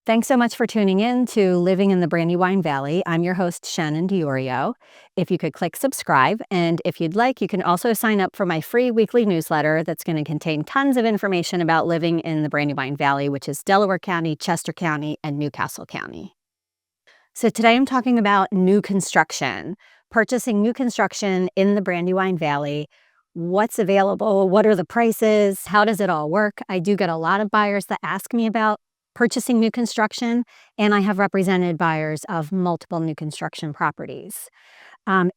Thanks so much for tuning in to Living in the Brandywine Valley. I'm your host, Shannon Diiorio. If you could click subscribe, and if you'd like, you can also sign up for my free weekly newsletter that's going to contain tons of information about living in the Brandywine Valley, which is Delaware County, Chester County, and Newcastle County. So today I'm talking about new construction, purchasing new construction in the Brandywine Valley. What's available? What are the prices? How does it all work? I do get a lot of buyers that ask me about purchasing new construction, and I have represented buyers of multiple new construction properties.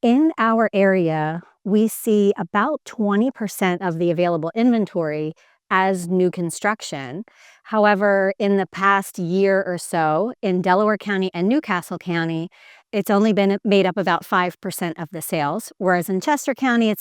In our area, we see about 20% of the available inventory as new construction. However, in the past year or so, in Delaware County and Newcastle County, it's only been made up about 5% of the sales, whereas in Chester County,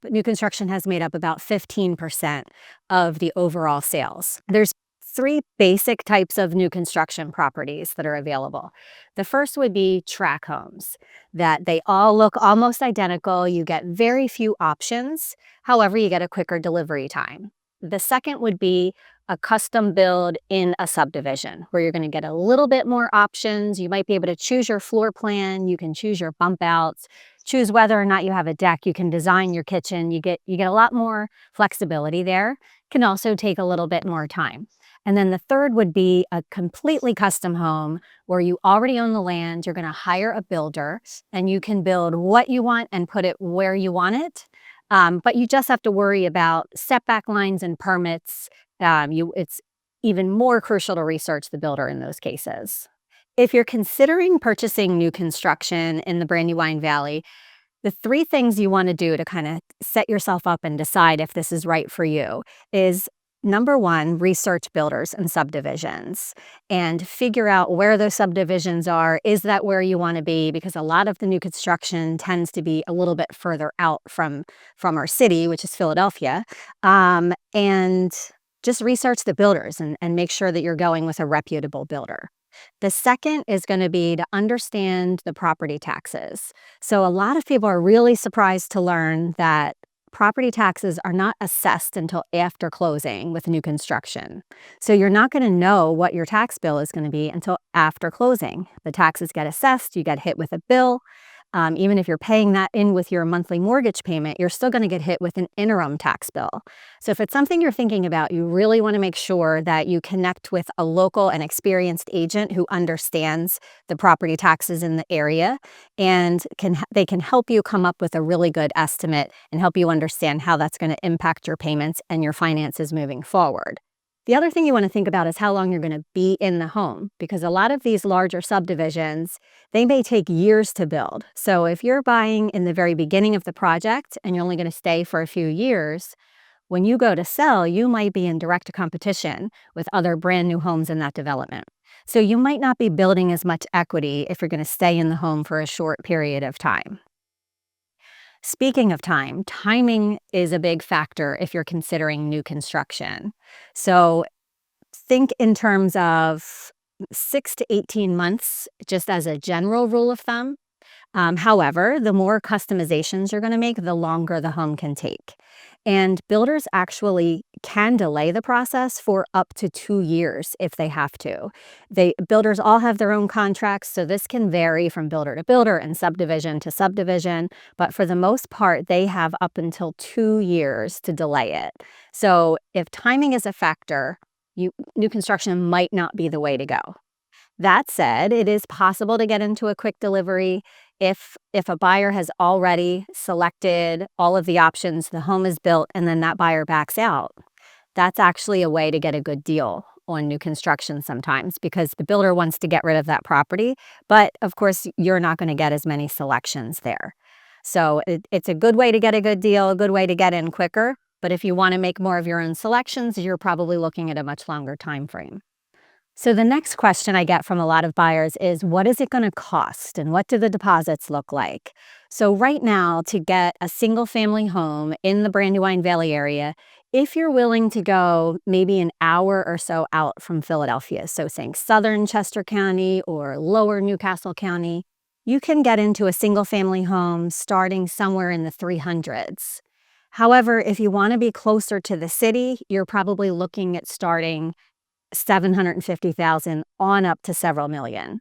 new construction has made up about 15% of the overall sales. There's three basic types of new construction properties that are available. The first would be tract homes, that they all look almost identical. You get very few options. However, you get a quicker delivery time. The second would be a custom build in a subdivision where you're going to get a little bit more options. You might be able to choose your floor plan. You can choose your bump outs, choose whether or not you have a deck. You can design your kitchen. You get a lot more flexibility there. Can also take a little bit more time. And then the third would be a completely custom home where you already own the land. You're going to hire a builder and you can build what you want and put it where you want it. But you just have to worry about setback lines and permits. It's even more crucial to research the builder in those cases. If you're considering purchasing new construction in the Brandywine Valley, the three things you want to do to kind of set yourself up and decide if this is right for you is, number one, research builders and subdivisions and figure out where those subdivisions are. Is that where you want to be? Because a lot of the new construction tends to be a little bit further out from our city, which is Philadelphia. And just research the builders and make sure that you're going with a reputable builder. The second is going to be to understand the property taxes. So a lot of people are really surprised to learn that property taxes are not assessed until after closing with new construction. So you're not going to know what your tax bill is going to be until after closing. The taxes get assessed, you get hit with a bill. Even if you're paying that in with your monthly mortgage payment, you're still going to get hit with an interim tax bill. So if it's something you're thinking about, you really want to make sure that you connect with a local and experienced agent who understands the property taxes in the area and they can help you come up with a really good estimate and help you understand how that's going to impact your payments and your finances moving forward. The other thing you want to think about is how long you're going to be in the home, because a lot of these larger subdivisions, they may take years to build. So if you're buying in the very beginning of the project and you're only going to stay for a few years, when you go to sell, you might be in direct competition with other brand new homes in that development. So you might not be building as much equity if you're going to stay in the home for a short period of time. Speaking of time, timing is a big factor if you're considering new construction. So think in terms of 6 to 18 months, just as a general rule of thumb. However, the more customizations you're going to make, the longer the home can take. And builders actually can delay the process for up to 2 years if they have to. Builders all have their own contracts, so this can vary from builder to builder and subdivision to subdivision. But for the most part, they have up until 2 years to delay it. So if timing is a factor, new construction might not be the way to go. That said, it is possible to get into a quick delivery if a buyer has already selected all of the options, the home is built, and then that buyer backs out. That's actually a way to get a good deal on new construction sometimes, because the builder wants to get rid of that property, but of course you're not going to get as many selections there. So it's a good way to get a good deal, a good way to get in quicker. But if you want to make more of your own selections, you're probably looking at a much longer time frame. So the next question I get from a lot of buyers is, what is it going to cost and what do the deposits look like? So right now, to get a single family home in the Brandywine Valley area, if you're willing to go maybe an hour or so out from Philadelphia, so saying southern Chester County or lower Newcastle County, you can get into a single family home starting somewhere in the 300s. However, if you want to be closer to the city, you're probably looking at starting $750,000 on up to several million.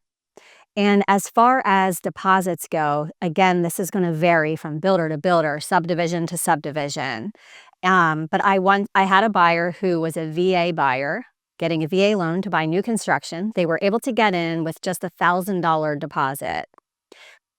And as far as deposits go, again, this is going to vary from builder to builder, subdivision to subdivision. But I had a buyer who was a VA buyer getting a VA loan to buy new construction. They were able to get in with just $1,000 deposit.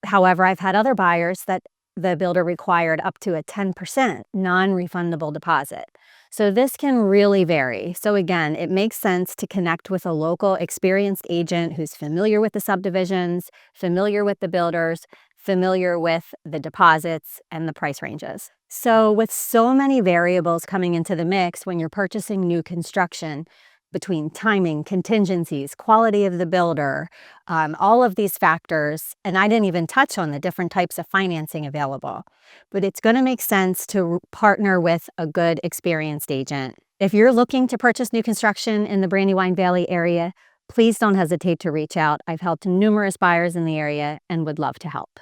However, I've had other buyers that the builder required up to a 10% non-refundable deposit. So this can really vary. So again, it makes sense to connect with a local experienced agent who's familiar with the subdivisions, familiar with the builders, familiar with the deposits and the price ranges. So with so many variables coming into the mix when you're purchasing new construction, between timing, contingencies, quality of the builder, all of these factors, and I didn't even touch on the different types of financing available, but it's going to make sense to partner with a good experienced agent. If you're looking to purchase new construction in the Brandywine Valley area, please don't hesitate to reach out. I've helped numerous buyers in the area and would love to help.